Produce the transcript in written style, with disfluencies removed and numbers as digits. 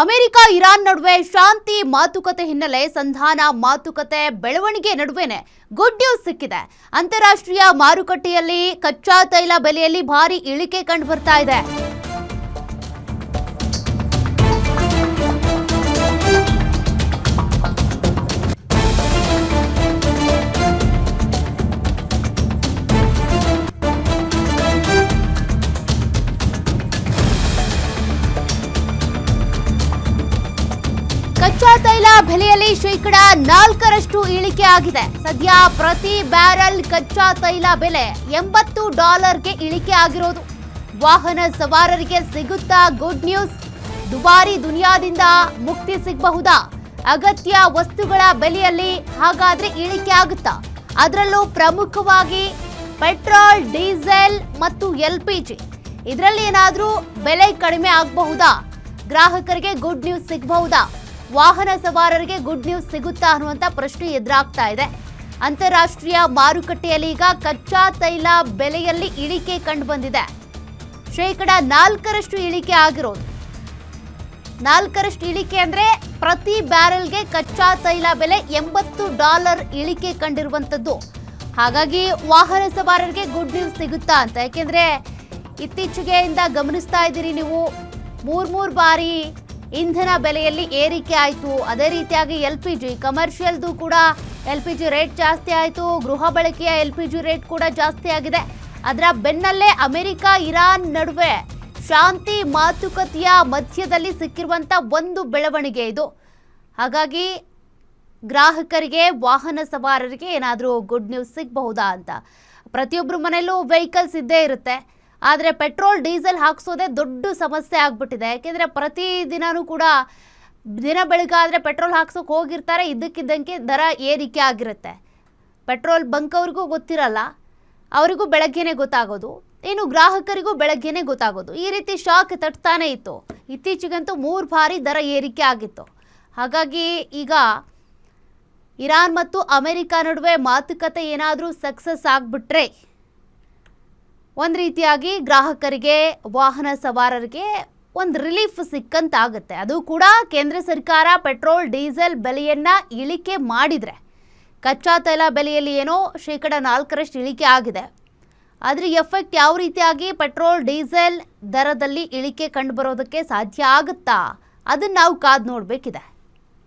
America Iran ನಡುವೆ ಶಾಂತಿ ಮಾತುಕತೆ ಹಿನ್ನೆಲೆ ಸಂಧಾನ ಮಾತುಕತೆ ಬೆಳವಣಿಗೆ ನಡುವೆನೆ ಗುಡ್ ನ್ಯೂಸ್ ಸಿಕ್ಕಿದೆ. ಅಂತಾರಾಷ್ಟ್ರೀಯ ಮಾರುಕಟ್ಟೆಯಲ್ಲಿ ಕಚ್ಚಾ ತೈಲ ಬೆಲೆಯಲ್ಲಿ ಭಾರಿ ಇಳಿಕೆ ಕಂಡು ಬರ್ತಾ ಇದೆ. ಕಚ್ಚಾ ತೈಲ ಬೆಲೆಯಲ್ಲಿ ಶೇಕಡ 4ರಷ್ಟು ಇಳಿಕೆ ಆಗಿದೆ. ಸದ್ಯ ಪ್ರತಿ ಬ್ಯಾರೆಲ್ ಕಚ್ಚಾ ತೈಲ ಬೆಲೆ $80ಗೆ ಇಳಿಕೆ ಆಗಿರೋದು. ವಾಹನ ಸವಾರರಿಗೆ ಸಿಗುತ್ತಾ ಗುಡ್ ನ್ಯೂಸ್? ದುಬಾರಿ ದುನಿಯಾದಿಂದ ಮುಕ್ತಿ ಸಿಗಬಹುದಾ? ಅಗತ್ಯ ವಸ್ತುಗಳ ಬೆಲೆಯಲ್ಲಿ ಹಾಗಾದ್ರೆ ಇಳಿಕೆ ಆಗುತ್ತಾ? ಅದರಲ್ಲೂ ಪ್ರಮುಖವಾಗಿ ಪೆಟ್ರೋಲ್, ಡೀಸೆಲ್ ಮತ್ತು LPG ಇದರಲ್ಲಿ ಏನಾದರೂ ಬೆಲೆ ಕಡಿಮೆ ಆಗಬಹುದಾ? ಗ್ರಾಹಕರಿಗೆ ಗುಡ್ ನ್ಯೂಸ್ ಸಿಗಬಹುದಾ? ವಾಹನ ಸವಾರರಿಗೆ ಗುಡ್ ನ್ಯೂಸ್ ಸಿಗುತ್ತಾ ಅನ್ನುವಂಥ ಪ್ರಶ್ನೆ ಎದುರಾಗ್ತಾ ಇದೆ. ಅಂತಾರಾಷ್ಟ್ರೀಯ ಮಾರುಕಟ್ಟೆಯಲ್ಲಿ ಈಗ ಕಚ್ಚಾ ತೈಲ ಬೆಲೆಯಲ್ಲಿ ಇಳಿಕೆ ಕಂಡು ಬಂದಿದೆ. ಶೇಕಡ 4ರಷ್ಟು ಇಳಿಕೆ ಆಗಿರೋದು. 4ರಷ್ಟು ಇಳಿಕೆ ಅಂದ್ರೆ ಪ್ರತಿ ಬ್ಯಾರೆಲ್ಗೆ ಕಚ್ಚಾ ತೈಲ ಬೆಲೆ $80 ಇಳಿಕೆ ಕಂಡಿರುವಂಥದ್ದು. ಹಾಗಾಗಿ ವಾಹನ ಸವಾರರಿಗೆ ಗುಡ್ ನ್ಯೂಸ್ ಸಿಗುತ್ತಾ ಅಂತ. ಯಾಕೆಂದ್ರೆ ಇತ್ತೀಚೆಗೆಯಿಂದ ಗಮನಿಸ್ತಾ ಇದ್ದೀರಿ ನೀವು, ಮೂರು ಬಾರಿ ಇಂಧನ ಬೆಲೆಯಲ್ಲಿ ಏರಿಕೆ ಆಯಿತು. ಅದೇ ರೀತಿಯಾಗಿ LPG ಕಮರ್ಷಿಯಲ್ದು ಕೂಡ LPG ರೇಟ್ ಜಾಸ್ತಿ ಆಯಿತು. ಗೃಹ ಬಳಕೆಯ LPG ರೇಟ್ ಕೂಡ ಜಾಸ್ತಿ ಆಗಿದೆ. ಅದರ ಬೆನ್ನಲ್ಲೇ ಅಮೆರಿಕ ಇರಾನ್ ನಡುವೆ ಶಾಂತಿ ಮಾತುಕತೆಯ ಮಧ್ಯದಲ್ಲಿ ಸಿಕ್ಕಿರುವಂಥ ಒಂದು ಬೆಳವಣಿಗೆ ಇದು. ಹಾಗಾಗಿ ಗ್ರಾಹಕರಿಗೆ, ವಾಹನ ಸವಾರರಿಗೆ ಏನಾದರೂ ಗುಡ್ ನ್ಯೂಸ್ ಸಿಗಬಹುದಾ ಅಂತ. ಪ್ರತಿಯೊಬ್ಬರ ಮನೆಯಲ್ಲೂ ವೆಹಿಕಲ್ಸ್ ಇದ್ದೇ ಇರುತ್ತೆ. ಆದರೆ ಪೆಟ್ರೋಲ್, ಡೀಸೆಲ್ ಹಾಕ್ಸೋದೇ ದೊಡ್ಡ ಸಮಸ್ಯೆ ಆಗಿಬಿಟ್ಟಿದೆ. ಯಾಕೆಂದರೆ ಪ್ರತಿದಿನವೂ ಕೂಡ ದಿನ ಬೆಳಗಾದರೆ ಪೆಟ್ರೋಲ್ ಹಾಕ್ಸೋಕೆ ಹೋಗಿರ್ತಾರೆ, ಇದ್ದಕ್ಕಿದ್ದಂಗೆ ದರ ಏರಿಕೆ ಆಗಿರುತ್ತೆ. ಪೆಟ್ರೋಲ್ ಬಂಕ್ ಅವ್ರಿಗೂ ಗೊತ್ತಿರಲ್ಲ, ಅವರಿಗೂ ಬೆಳಗ್ಗೆನೇ ಗೊತ್ತಾಗೋದು, ಇನ್ನು ಗ್ರಾಹಕರಿಗೂ ಬೆಳಗ್ಗೆನೇ ಗೊತ್ತಾಗೋದು. ಈ ರೀತಿ ಶಾಕ್ ತಟ್ತಾನೆ ಇತ್ತು. ಇತ್ತೀಚೆಗಂತೂ 3 ಬಾರಿ ದರ ಏರಿಕೆ ಆಗಿತ್ತು. ಹಾಗಾಗಿ ಈಗ ಇರಾನ್ ಮತ್ತು ಅಮೆರಿಕ ನಡುವೆ ಮಾತುಕತೆ ಏನಾದರೂ ಸಕ್ಸಸ್ ಆಗಿಬಿಟ್ರೆ ಒಂದು ರೀತಿಯಾಗಿ ಗ್ರಾಹಕರಿಗೆ, ವಾಹನ ಸವಾರರಿಗೆ ಒಂದು ರಿಲೀಫ್ ಸಿಕ್ಕಂತಾಗುತ್ತೆ. ಅದು ಕೂಡ ಕೇಂದ್ರ ಸರ್ಕಾರ ಪೆಟ್ರೋಲ್, ಡೀಸೆಲ್ ಬೆಲೆಯನ್ನು ಇಳಿಕೆ ಮಾಡಿದರೆ, ಕಚ್ಚಾ ತೈಲ ಬೆಲೆಯಲ್ಲಿ ಏನೋ ಶೇಕಡ 4ರಷ್ಟು ಇಳಿಕೆ ಆಗಿದೆ. ಆದರೆ ಎಫೆಕ್ಟ್ ಯಾವ ರೀತಿಯಾಗಿ ಪೆಟ್ರೋಲ್, ಡೀಸೆಲ್ ದರದಲ್ಲಿ ಇಳಿಕೆ ಕಂಡು ಬರೋದಕ್ಕೆ ಸಾಧ್ಯ ಆಗುತ್ತಾ? ಅದನ್ನು ನಾವು ಕಾದು ನೋಡಬೇಕಿದೆ.